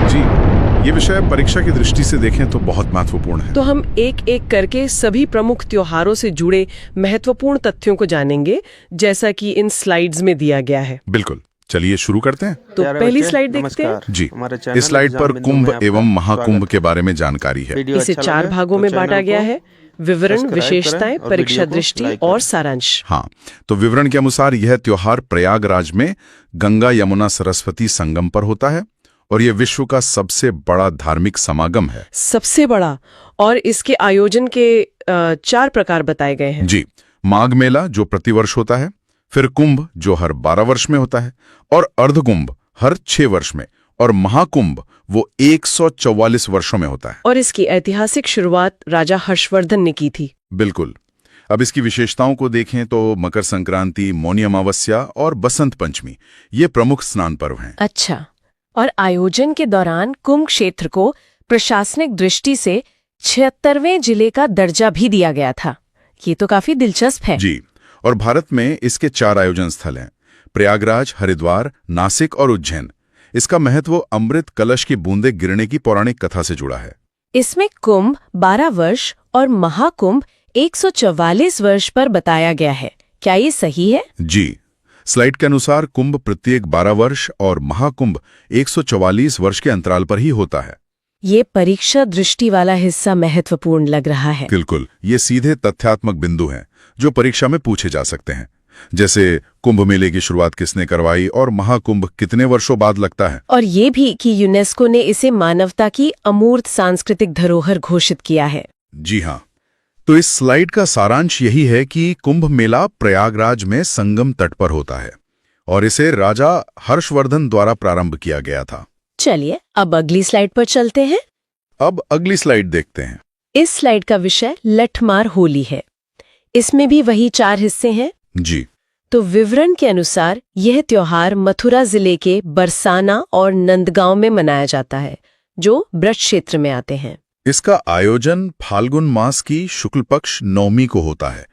जी, ये विषय परीक्षा की दृष्टि से देखें तो बहुत महत्वपूर्ण है। तो हम एक एक करके सभी प्रमुख त्योहारों से जुड़े महत्वपूर्ण तथ्यों को जानेंगे, जैसा कि इन स्लाइड्स में दिया गया है। बिल्कुल, चलिए शुरू करते हैं। तो पहली स्लाइड देखते हैं। जी, इस स्लाइड पर कुंभ एवं महाकुंभ के बारे में जानकारी है। इसे 4 भागों में बांटा गया है: विवरण, विशेषताएं, परीक्षा दृष्टि और सारांश। हाँ, तो विवरण के अनुसार यह त्योहार प्रयागराज में गंगा यमुना सरस्वती संगम पर होता है और यह विश्व का सबसे बड़ा धार्मिक समागम है। सबसे बड़ा, और इसके आयोजन के 4 प्रकार बताए गए हैं। जी, माघ मेला जो प्रतिवर्ष होता है, फिर कुंभ जो हर 12 वर्ष में होता है, और अर्धकुंभ हर 6 वर्ष में, और महाकुंभ वो 144 वर्षों में होता है। और इसकी ऐतिहासिक शुरुआत राजा हर्षवर्धन ने की थी। बिल्कुल। अब इसकी विशेषताओं को देखें तो मकर संक्रांति, मौनी अमावस्या और बसंत पंचमी ये प्रमुख स्नान पर्व हैं। अच्छा, और आयोजन के दौरान कुंभ क्षेत्र को प्रशासनिक दृष्टि से 76वें जिले का दर्जा भी दिया गया था। ये तो काफी दिलचस्प है। जी, और भारत में इसके 4 आयोजन स्थल हैं: प्रयागराज, हरिद्वार, नासिक और उज्जैन। इसका महत्व अमृत कलश की बूंदें गिरने की पौराणिक कथा से जुड़ा है। इसमें कुंभ 12 वर्ष और महाकुंभ 144 वर्ष पर बताया गया है। क्या ये सही है? जी, स्लाइड के अनुसार कुंभ प्रत्येक 12 वर्ष और महाकुंभ 144 वर्ष के अंतराल पर ही होता है। ये परीक्षा दृष्टि वाला हिस्सा महत्वपूर्ण लग रहा है। बिल्कुल, ये सीधे तथ्यात्मक बिंदु हैं जो परीक्षा में पूछे जा सकते हैं, जैसे कुंभ मेले की शुरुआत किसने करवाई और महाकुंभ कितने वर्षों बाद लगता है। और ये भी कि यूनेस्को ने इसे मानवता की अमूर्त सांस्कृतिक धरोहर घोषित किया है। जी हाँ, तो इस स्लाइड का सारांश यही है कि कुंभ मेला प्रयागराज में संगम तट पर होता है और इसे राजा हर्षवर्धन द्वारा प्रारंभ किया गया था। चलिए अब अगली स्लाइड पर चलते हैं। अब अगली स्लाइड देखते हैं। इस स्लाइड का विषय लठमार होली है। इसमें भी वही 4 हिस्से हैं। जी, तो विवरण के अनुसार यह त्योहार मथुरा जिले के बरसाना और नंदगांव में मनाया जाता है, जो ब्रज क्षेत्र में आते हैं। इसका आयोजन फाल्गुन मास की शुक्ल पक्ष नवमी को होता है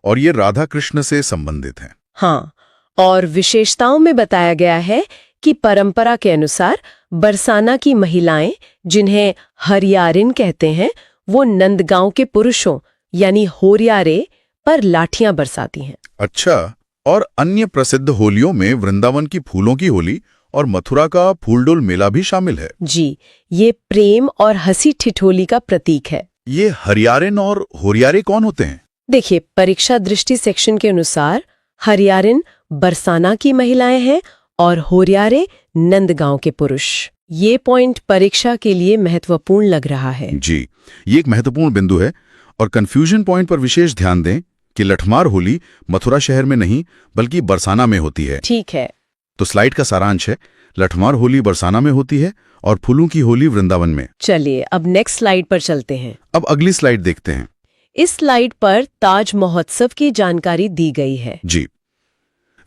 और ये राधा कृष्ण से संबंधित है। हाँ, और विशेषताओं में बताया गया है कि परंपरा के अनुसार बरसाना की महिलाएं, जिन्हें हरियारिन कहते हैं, वो नंदगांव के पुरुषों यानी होरियारे पर लाठियां बरसाती हैं। अच्छा, और अन्य प्रसिद्ध होलियों में वृंदावन की फूलों की होली और मथुरा का फूलडोल मेला भी शामिल है। जी, ये प्रेम और हंसी ठिठोली का प्रतीक है। ये हरियारिन और होरियारे कौन होते हैं? देखिए, परीक्षा दृष्टि सेक्शन के अनुसार हरियारिन बरसाना की महिलाएं हैं और होरियारे नंदगांव के पुरुष। ये पॉइंट परीक्षा के लिए महत्वपूर्ण लग रहा है। जी, ये एक महत्वपूर्ण बिंदु है और कंफ्यूजन पॉइंट पर विशेष ध्यान दें कि लठमार होली मथुरा शहर में नहीं बल्कि बरसाना में होती है। ठीक है। तो स्लाइड का सारांश है, लठमार होली बरसाना में होती है और फूलों की होली वृंदावन में। चलिए अब नेक्स्ट स्लाइड पर चलते हैं। अब अगली स्लाइड देखते हैं। इस स्लाइड पर ताज महोत्सव की जानकारी दी गई है। जी,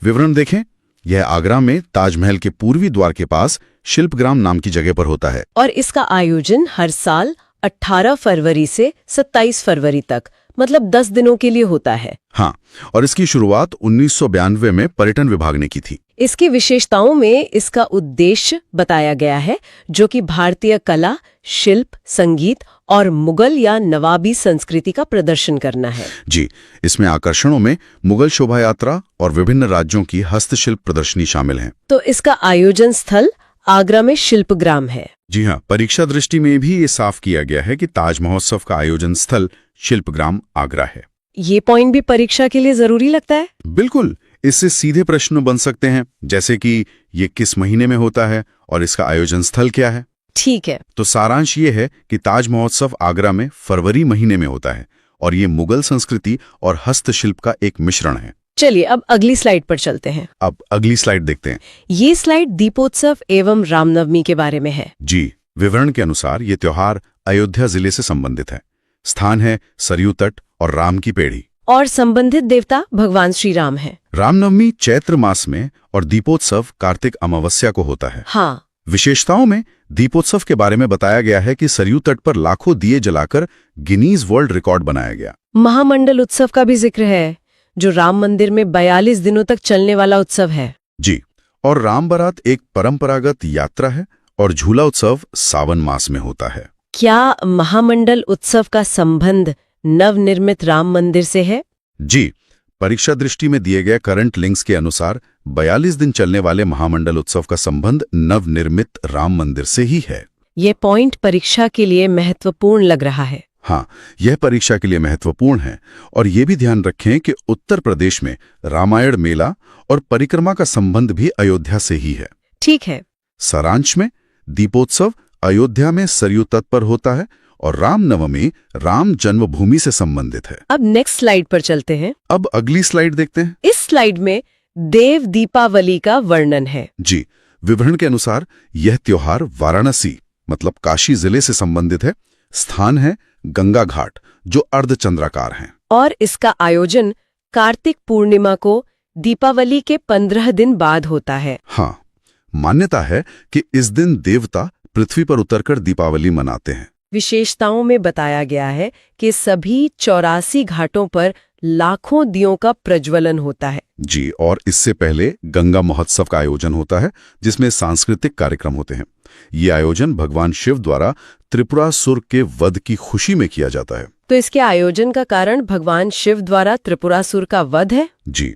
विवरण देखें। यह आगरा में ताजमहल के पूर्वी द्वार के पास शिल्पग्राम नाम की जगह पर होता है और इसका आयोजन हर साल 18 फरवरी से 27 फरवरी तक, मतलब 10 दिनों के लिए होता है। हाँ, और इसकी शुरुआत 1992 में पर्यटन विभाग ने की थी। इसकी विशेषताओं में इसका उद्देश्य बताया गया है, जो कि भारतीय कला, शिल्प, संगीत और मुगल या नवाबी संस्कृति का प्रदर्शन करना है। जी, इसमें आकर्षणों में मुगल शोभा यात्रा और विभिन्न राज्यों की हस्तशिल्प प्रदर्शनी शामिल हैं। तो इसका आयोजन स्थल आगरा में शिल्पग्राम है। जी हाँ, परीक्षा दृष्टि में भी ये साफ किया गया है कि ताज महोत्सव का आयोजन स्थल शिल्पग्राम आगरा है। ये पॉइंट भी परीक्षा के लिए जरूरी लगता है। बिल्कुल, इससे सीधे प्रश्न बन सकते हैं, जैसे कि ये किस महीने में होता है और इसका आयोजन स्थल क्या है। ठीक है। तो सारांश ये है कि ताज महोत्सव आगरा में फरवरी महीने में होता है और ये मुगल संस्कृति और हस्तशिल्प का एक मिश्रण है। चलिए अब अगली स्लाइड पर चलते हैं। अब अगली स्लाइड देखते हैं। ये स्लाइड दीपोत्सव एवं रामनवमी के बारे में है। जी, विवरण के अनुसार ये त्योहार अयोध्या जिले से संबंधित है। स्थान है सरयू तट और राम की पेड़ी, और संबंधित देवता भगवान श्री राम है। रामनवमी चैत्र मास में और दीपोत्सव कार्तिक अमावस्या को होता है। हाँ, विशेषताओं में दीपोत्सव के बारे में बताया गया है कि सरयू तट पर लाखों दिए जलाकर गिनीज वर्ल्ड रिकॉर्ड बनाया गया। महामंडल उत्सव का भी जिक्र है, जो राम मंदिर में 42 दिनों तक चलने वाला उत्सव है। जी, और राम बारात एक परंपरागत यात्रा है और झूला उत्सव सावन मास में होता है। क्या महामंडल उत्सव का संबंध नवनिर्मित राम मंदिर से है? जी, परीक्षा दृष्टि में दिए गए करंट लिंक्स के अनुसार 42 दिन चलने वाले महामंडल उत्सव का संबंध नवनिर्मित राम मंदिर से ही है। ये पॉइंट परीक्षा के लिए महत्वपूर्ण लग रहा है। हाँ, यह परीक्षा के लिए महत्वपूर्ण है। और ये भी ध्यान रखें कि उत्तर प्रदेश में रामायण मेला और परिक्रमा का संबंध भी अयोध्या से ही है। ठीक है। सारांश में दीपोत्सव अयोध्या में सरयू तट पर होता है और रामनवमी राम जन्मभूमि से संबंधित है। अब नेक्स्ट स्लाइड पर चलते हैं। अब अगली स्लाइड देखते हैं। इस स्लाइड में देव दीपावली का वर्णन है। जी, विवरण के अनुसार यह त्योहार वाराणसी मतलब काशी जिले से संबंधित है। स्थान है गंगा घाट जो अर्धचंद्राकार हैं। और इसका आयोजन कार्तिक पूर्णिमा को दीपावली के 15 दिन बाद होता है। हाँ, मान्यता है कि इस दिन देवता पृथ्वी पर उतरकर दीपावली मनाते हैं। विशेषताओं में बताया गया है कि सभी 84 घाटों पर लाखों दियों का प्रज्वलन होता है। जी, और इससे पहले गंगा महोत्सव का आयोजन होता है जिसमें सांस्कृतिक कार्यक्रम होते हैं। ये आयोजन भगवान शिव द्वारा त्रिपुरासुर के वध की खुशी में किया जाता है। तो इसके आयोजन का कारण भगवान शिव द्वारा त्रिपुरासुर का वध है? जी,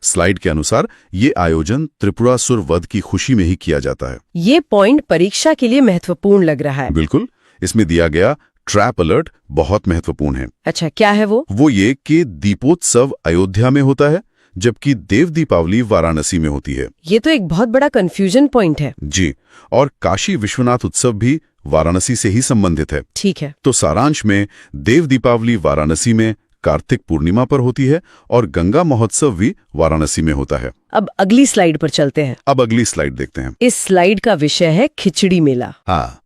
स्लाइड के अनुसार ये आयोजन त्रिपुरासुर वध की खुशी में ही किया जाता है। ये पॉइंट परीक्षा के लिए महत्वपूर्ण लग रहा है। बिल्कुल, इसमें दिया गया ट्रैप अलर्ट बहुत महत्वपूर्ण है। अच्छा, क्या है वो ये कि दीपोत्सव अयोध्या में होता है जबकि देव दीपावली वाराणसी में होती है। ये तो एक बहुत बड़ा कंफ्यूजन पॉइंट है। जी, और काशी विश्वनाथ उत्सव भी वाराणसी से ही संबंधित है। ठीक है। तो सारांश में देव दीपावली वाराणसी में कार्तिक पूर्णिमा पर होती है और गंगा महोत्सव भी वाराणसी में होता है। अब अगली स्लाइड पर चलते हैं। अब अगली स्लाइड देखते हैं। इस स्लाइड का विषय है खिचड़ी मेला। हाँ,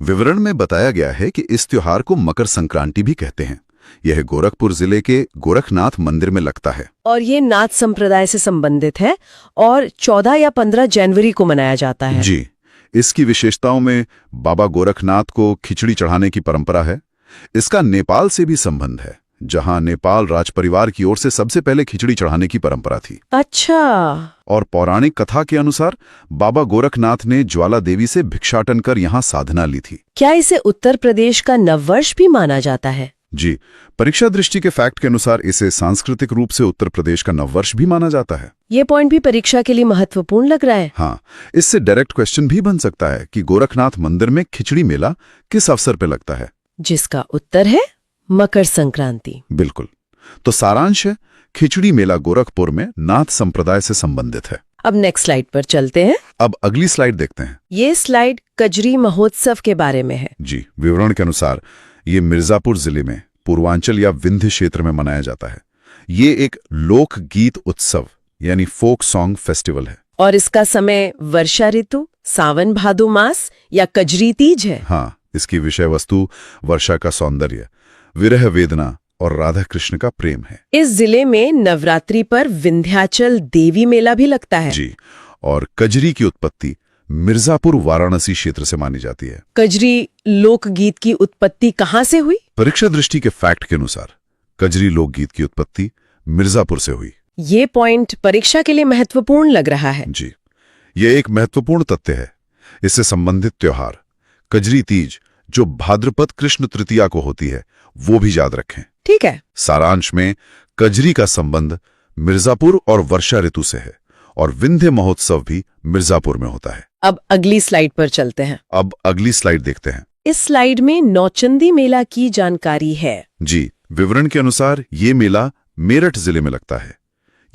विवरण में बताया गया है कि इस त्योहार को मकर संक्रांति भी कहते हैं। यह गोरखपुर जिले के गोरखनाथ मंदिर में लगता है और ये नाथ संप्रदाय से संबंधित है और 14 या 15 जनवरी को मनाया जाता है। जी, इसकी विशेषताओं में बाबा गोरखनाथ को खिचड़ी चढ़ाने की परंपरा है। इसका नेपाल से भी संबंध है, जहां नेपाल राज परिवार की ओर से सबसे पहले खिचड़ी चढ़ाने की परंपरा थी। अच्छा। और पौराणिक कथा के अनुसार बाबा गोरखनाथ ने ज्वाला देवी से भिक्षाटन कर यहाँ साधना ली थी। क्या इसे उत्तर प्रदेश का नववर्ष भी माना जाता है? जी, परीक्षा दृष्टि के फैक्ट के अनुसार इसे सांस्कृतिक रूप से उत्तर प्रदेश का नववर्ष भी माना जाता है। ये पॉइंट भी परीक्षा के लिए महत्वपूर्ण लग रहा है। हाँ, इससे डायरेक्ट क्वेश्चन भी बन सकता है कि गोरखनाथ मंदिर में खिचड़ी मेला किस अवसर पे लगता है, जिसका उत्तर है मकर संक्रांति। बिल्कुल। तो सारांश है, खिचड़ी मेला गोरखपुर में नाथ संप्रदाय से संबंधित है। अब नेक्स्ट स्लाइड पर चलते हैं। अब अगली स्लाइड देखते हैं। ये स्लाइड कजरी महोत्सव के बारे में है। जी, विवरण के अनुसार ये मिर्जापुर जिले में पूर्वांचल या विंध्य क्षेत्र में मनाया जाता है। ये एक लोक गीत उत्सव यानी फोक सॉन्ग फेस्टिवल है। और इसका समय वर्षा ऋतु, सावन भादो मास या कजरी तीज है। हाँ, इसकी विषय वस्तु वर्षा का सौंदर्य, विरह वेदना और राधा कृष्ण का प्रेम है। इस जिले में नवरात्रि पर विंध्याचल देवी मेला भी लगता है। जी, और कजरी की उत्पत्ति मिर्जापुर वाराणसी क्षेत्र से मानी जाती है। कजरी लोकगीत की उत्पत्ति कहाँ से हुई? परीक्षा दृष्टि के फैक्ट के अनुसार कजरी लोकगीत की उत्पत्ति मिर्जापुर से हुई। ये पॉइंट परीक्षा के लिए महत्वपूर्ण लग रहा है। जी, ये एक महत्वपूर्ण तथ्य है। इससे संबंधित त्योहार कजरी तीज जो भाद्रपद कृष्ण तृतीया को होती है वो भी याद रखें। ठीक है। सारांश में कजरी का संबंध मिर्जापुर और वर्षा ऋतु से है और विंध्य महोत्सव भी मिर्जापुर में होता है। अब अगली स्लाइड पर चलते हैं। अब अगली स्लाइड देखते हैं। इस स्लाइड में नौचंदी मेला की जानकारी है। जी, विवरण के अनुसार ये मेला मेरठ जिले में लगता है।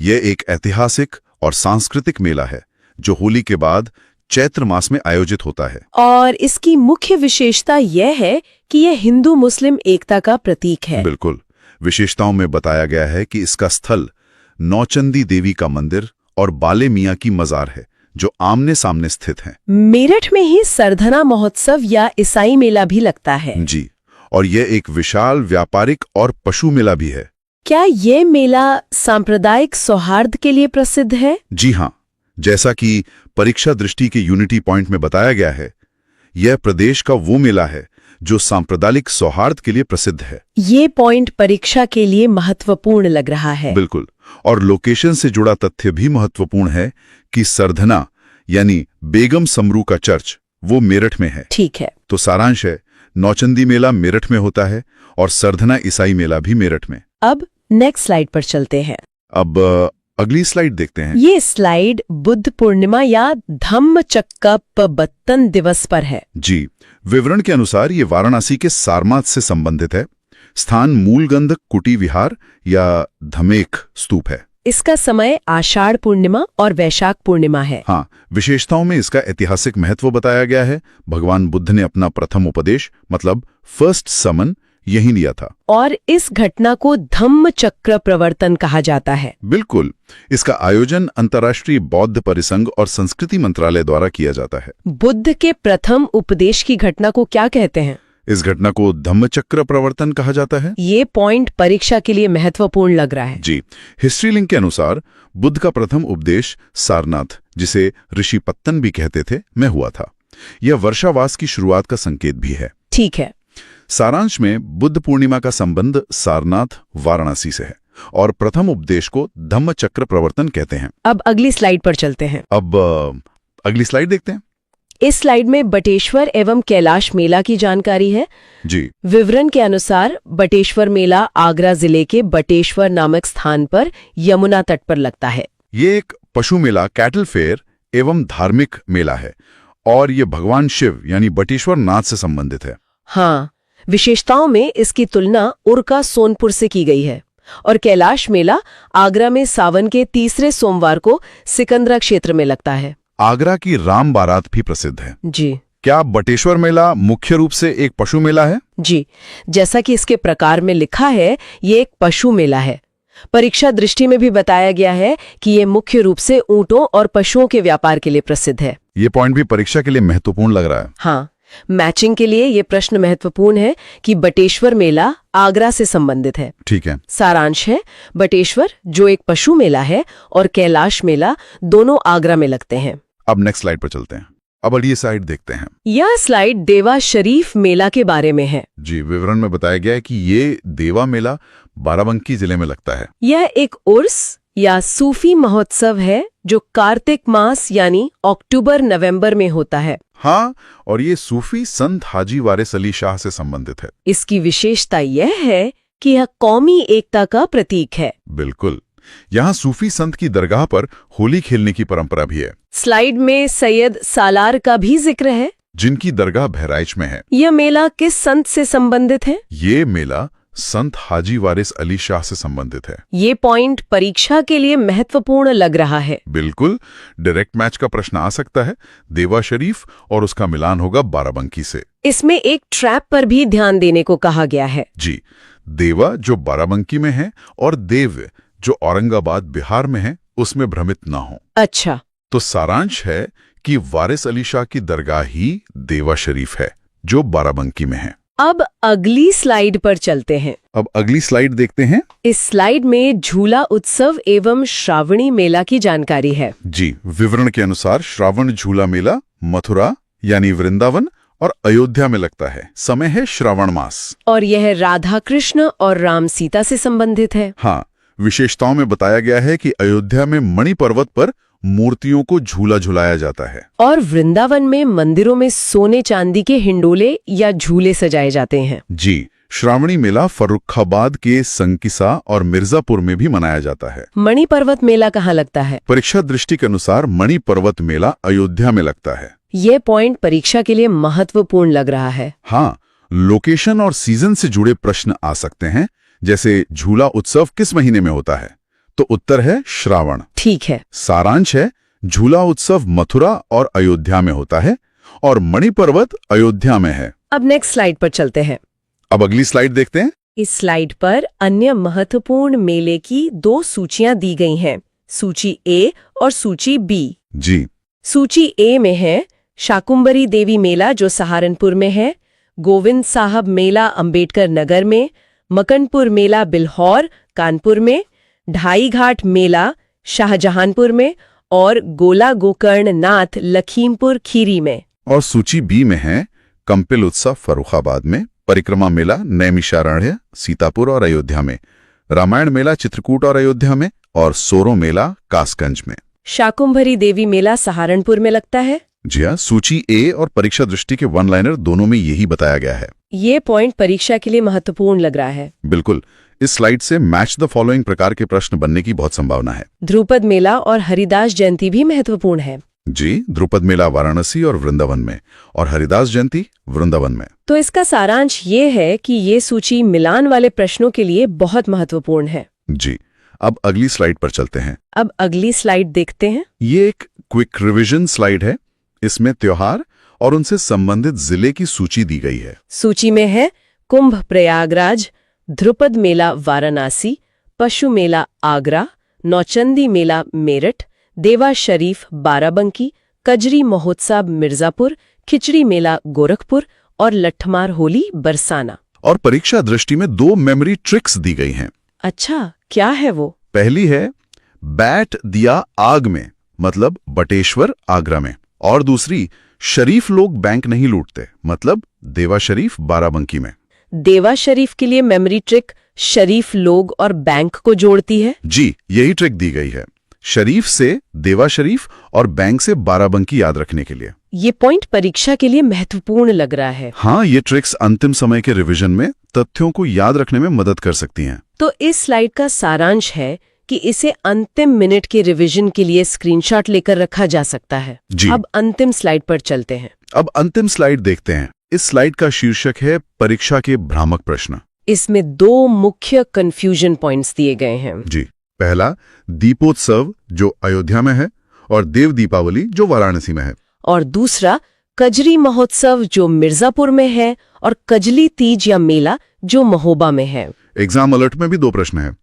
यह एक ऐतिहासिक और सांस्कृतिक मेला है जो होली के बाद चैत्र मास में आयोजित होता है। और इसकी मुख्य विशेषता यह है कि यह हिंदू मुस्लिम एकता का प्रतीक है। बिल्कुल, विशेषताओं में बताया गया है कि इसका स्थल नौचंदी देवी का मंदिर और बाले मियां की मजार है जो आमने सामने स्थित हैं। मेरठ में ही सरधना महोत्सव या ईसाई मेला भी लगता है। जी, और यह एक विशाल व्यापारिक और पशु मेला भी है। क्या ये मेला सांप्रदायिक सौहार्द के लिए प्रसिद्ध है? जी हाँ, जैसा कि परीक्षा दृष्टि के यूनिटी पॉइंट में बताया गया है, यह प्रदेश का वो मेला है जो सांप्रदायिक सौहार्द के लिए प्रसिद्ध है। ये पॉइंट परीक्षा के लिए महत्वपूर्ण लग रहा है। बिल्कुल, और लोकेशन से जुड़ा तथ्य भी महत्वपूर्ण है कि सरधना यानी बेगम समरू का चर्च वो मेरठ में है। ठीक है। तो सारांश है, नौचंदी मेला मेरठ में होता है और सरधना ईसाई मेला भी मेरठ में। अब नेक्स्ट स्लाइड पर चलते हैं। अब अगली स्लाइड देखते हैं। ये स्लाइड बुद्ध पूर्णिमा या धम्मचक्कप्रवर्तन दिवस पर है। जी, विवरण के अनुसार ये वाराणसी के सारनाथ से संबंधित है। स्थान मूलगंध कुटी विहार या धमेक स्तूप है। इसका समय आषाढ़ पूर्णिमा और वैशाख पूर्णिमा है। हाँ, विशेषताओं में इसका ऐतिहासिक महत्व बताया गया है। भगवान बुद्ध ने अपना प्रथम उपदेश मतलब फर्स्ट समन यही लिया था। और इस घटना को धम्मचक्र प्रवर्तन कहा जाता है। बिल्कुल। इसका आयोजन अंतर्राष्ट्रीय बौद्ध परिसंघ और संस्कृति मंत्रालय द्वारा किया जाता है। बुद्ध के प्रथम उपदेश की घटना को क्या कहते हैं? इस घटना को धम्मचक्र प्रवर्तन कहा जाता है। ये पॉइंट परीक्षा के लिए महत्वपूर्ण लग रहा है। जी, हिस्ट्री लिंक के अनुसार बुद्ध का प्रथम उपदेश सारनाथ, जिसे ऋषि पत्तन भी कहते थे, में हुआ था। यह वर्षावास की शुरुआत का संकेत भी है। ठीक है। सारांश में बुद्ध पूर्णिमा का संबंध सारनाथ वाराणसी से है और प्रथम उपदेश को धम्मचक्र प्रवर्तन कहते हैं। अब अगली स्लाइड पर चलते हैं। अब अगली स्लाइड देखते हैं। इस स्लाइड में बटेश्वर एवं कैलाश मेला की जानकारी है। जी, विवरण के अनुसार बटेश्वर मेला आगरा जिले के बटेश्वर नामक स्थान पर यमुना तट पर लगता है। ये एक पशु मेला, कैटल फेयर एवं धार्मिक मेला है और ये भगवान शिव यानी बटेश्वर नाथ से संबंधित है। हाँ, विशेषताओं में इसकी तुलना उरका सोनपुर से की गई है। और कैलाश मेला आगरा में सावन के तीसरे सोमवार को सिकंदरा क्षेत्र में लगता है। आगरा की राम बारात भी प्रसिद्ध है। जी। क्या बटेश्वर मेला मुख्य रूप से एक पशु मेला है? जी, जैसा कि इसके प्रकार में लिखा है, ये एक पशु मेला है। परीक्षा दृष्टि में भी बताया गया है कि ये मुख्य रूप से ऊंटों और पशुओं के व्यापार के लिए प्रसिद्ध है। ये पॉइंट भी परीक्षा के लिए महत्वपूर्ण लग रहा है। हाँ, मैचिंग के लिए ये प्रश्न महत्वपूर्ण है कि बटेश्वर मेला आगरा से संबंधित है। ठीक है। सारांश है, बटेश्वर जो एक पशु मेला है और कैलाश मेला दोनों आगरा में लगते हैं। अब नेक्स्ट स्लाइड पर चलते हैं। अब अगली स्लाइड देखते हैं। यह स्लाइड देवा शरीफ मेला के बारे में है। जी, विवरण में बताया गया है कि ये देवा मेला बाराबंकी जिले में लगता है। यह एक उर्स या सूफी महोत्सव है जो कार्तिक मास यानी अक्टूबर-नवंबर में होता है। हाँ, और ये सूफी संत हाजी वारिस अली शाह से संबंधित है। इसकी विशेषता यह है कि यह कौमी एकता का प्रतीक है। बिल्कुल। यहाँ सूफी संत की दरगाह पर होली खेलने की परंपरा भी है। स्लाइड में सैयद सालार का भी जिक्र है, जिनकी दरगाह बहराइच में है। यह मेला किस संत से संबंधित है? ये मेला संत हाजी वारिस अली शाह से संबंधित है। ये पॉइंट परीक्षा के लिए महत्वपूर्ण लग रहा है। बिल्कुल, डायरेक्ट मैच का प्रश्न आ सकता है। देवा शरीफ और उसका मिलान होगा बाराबंकी से। इसमें एक ट्रैप पर भी ध्यान देने को कहा गया है। जी, देवा जो बाराबंकी में है और देव जो औरंगाबाद बिहार में है, उसमें भ्रमित ना हो। अच्छा, तो सारांश है कि वारिस अली शाह की दरगाह ही देवा शरीफ है जो बाराबंकी में है। अब अगली स्लाइड पर चलते हैं। अब अगली स्लाइड देखते हैं। इस स्लाइड में झूला उत्सव एवं श्रावणी मेला की जानकारी है। जी, विवरण के अनुसार श्रावण झूला मेला मथुरा यानी वृंदावन और अयोध्या में लगता है। समय है श्रावण मास और यह राधा कृष्ण और राम सीता से संबंधित है। हाँ, विशेषताओं में बताया गया है कि अयोध्या में मणि पर्वत पर मूर्तियों को झूला झुलाया जाता है और वृंदावन में मंदिरों में सोने चांदी के हिंडोले या झूले सजाए जाते हैं। जी, श्रावणी मेला फर्रुखाबाद के संकिसा और मिर्जापुर में भी मनाया जाता है। मणि पर्वत मेला कहाँ लगता है? परीक्षा दृष्टि के अनुसार मणि पर्वत मेला अयोध्या में लगता है। ये पॉइंट परीक्षा के लिए महत्वपूर्ण लग रहा है। हाँ, लोकेशन और सीजन से जुड़े प्रश्न आ सकते हैं, जैसे झूला उत्सव किस महीने में होता है? तो उत्तर है श्रावण। ठीक है। सारांश है, झूला उत्सव मथुरा और अयोध्या में होता है और मणि पर्वत अयोध्या में है। अब नेक्स्ट स्लाइड पर चलते हैं। अब अगली स्लाइड देखते हैं। इस स्लाइड पर अन्य महत्वपूर्ण मेले की 2 सूचियां दी गई हैं, सूची ए और सूची बी। जी, सूची ए में है शाकुंभरी देवी मेला जो सहारनपुर में है, गोविंद साहब मेला अंबेडकर नगर में, मकनपुर मेला बिल्हौर कानपुर में, ढाई घाट मेला शाहजहांपुर में और गोला गोकर्ण नाथ लखीमपुर खीरी में। और सूची बी में है कंपिल उत्सव फर्रुखाबाद में, परिक्रमा मेला नैमिषारण्य सीतापुर और अयोध्या में, रामायण मेला चित्रकूट और अयोध्या में और सोरो मेला कासगंज में। शाकुंभरी देवी मेला सहारनपुर में लगता है। जी हाँ, सूची ए और परीक्षा दृष्टि के वन लाइनर दोनों में यही बताया गया है। ये पॉइंट परीक्षा के लिए महत्वपूर्ण लग रहा है। बिल्कुल, इस स्लाइड से मैच द फॉलोइंग प्रकार के प्रश्न बनने की बहुत संभावना है। ध्रुपद मेला और हरिदास जयंती भी महत्वपूर्ण है। जी, ध्रुपद मेला वाराणसी और वृंदावन में, और हरिदास जयंती वृंदावन में। तो इसका सारांश ये है कि ये सूची मिलान वाले प्रश्नों के लिए बहुत महत्वपूर्ण है। जी, अब अगली स्लाइड पर चलते हैं। अब अगली स्लाइड देखते हैं। ये एक क्विक रिवीजन स्लाइड है। इसमें त्योहार और उनसे संबंधित जिले की सूची दी गई है। सूची में है कुंभ प्रयागराज, ध्रुपद मेला वाराणसी, पशु मेला आगरा, नौचंदी मेला मेरठ, देवा शरीफ बाराबंकी, कजरी महोत्सव मिर्जापुर, खिचड़ी मेला गोरखपुर और लठमार होली बरसाना। और परीक्षा दृष्टि में 2 मेमोरी ट्रिक्स दी गई हैं। अच्छा, क्या है वो? पहली है बैट दिया आग में, मतलब बटेश्वर आगरा में। और दूसरी, शरीफ लोग बैंक नहीं लूटते, मतलब देवा शरीफ बाराबंकी में। देवा शरीफ के लिए मेमोरी ट्रिक शरीफ लोग और बैंक को जोड़ती है। जी, यही ट्रिक दी गई है, शरीफ से देवा शरीफ और बैंक से बाराबंकी याद रखने के लिए। ये पॉइंट परीक्षा के लिए महत्वपूर्ण लग रहा है। हाँ, ये ट्रिक्स अंतिम समय के रिवीजन में तथ्यों को याद रखने में मदद कर सकती हैं। तो इस स्लाइड का सारांश है कि इसे अंतिम मिनट के रिवीजन के लिए स्क्रीनशॉट लेकर रखा जा सकता है। जी। अब अंतिम स्लाइड पर चलते हैं। अब अंतिम स्लाइड देखते हैं। इस स्लाइड का शीर्षक है परीक्षा के भ्रामक प्रश्न। इसमें 2 मुख्य कंफ्यूजन पॉइंट्स दिए गए हैं। जी, पहला दीपोत्सव जो अयोध्या में है और देव दीपावली जो वाराणसी में है। और दूसरा कजरी महोत्सव जो मिर्जापुर में है और कजली तीज या मेला जो महोबा में है। एग्जाम अलर्ट में भी 2 प्रश्न हैं।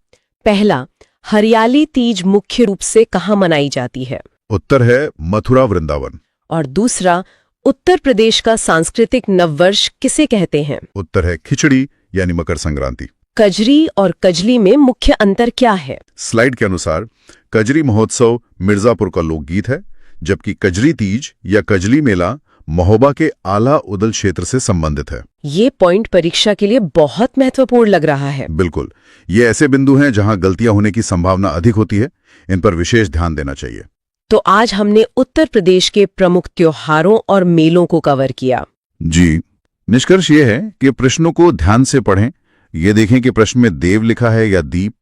पहला, हरियाली तीज मुख्य रूप से कहाँ मनाई जाती है? उत्तर है मथुरा वृंदावन। और दूसरा, उत्तर प्रदेश का सांस्कृतिक नववर्ष किसे कहते हैं? उत्तर है खिचड़ी यानी मकर संक्रांति। कजरी और कजली में मुख्य अंतर क्या है? स्लाइड के अनुसार कजरी महोत्सव मिर्जापुर का लोकगीत है, जबकि कजरी तीज या कजली मेला महोबा के आला उदल क्षेत्र से संबंधित है। ये पॉइंट परीक्षा के लिए बहुत महत्वपूर्ण लग रहा है। बिल्कुल, ये ऐसे बिंदु हैं जहां गलतियां होने की संभावना अधिक होती है। इन पर विशेष ध्यान देना चाहिए। तो आज हमने उत्तर प्रदेश के प्रमुख त्योहारों और मेलों को कवर किया। जी, निष्कर्ष ये है कि प्रश्नों को ध्यान से पढ़ें। ये देखें कि प्रश्न में देव लिखा है या दीप।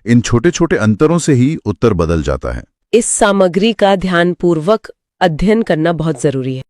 इन छोटे छोटे अंतरों से ही उत्तर बदल जाता है। इस सामग्री का ध्यानपूर्वक अध्ययन करना बहुत जरूरी है।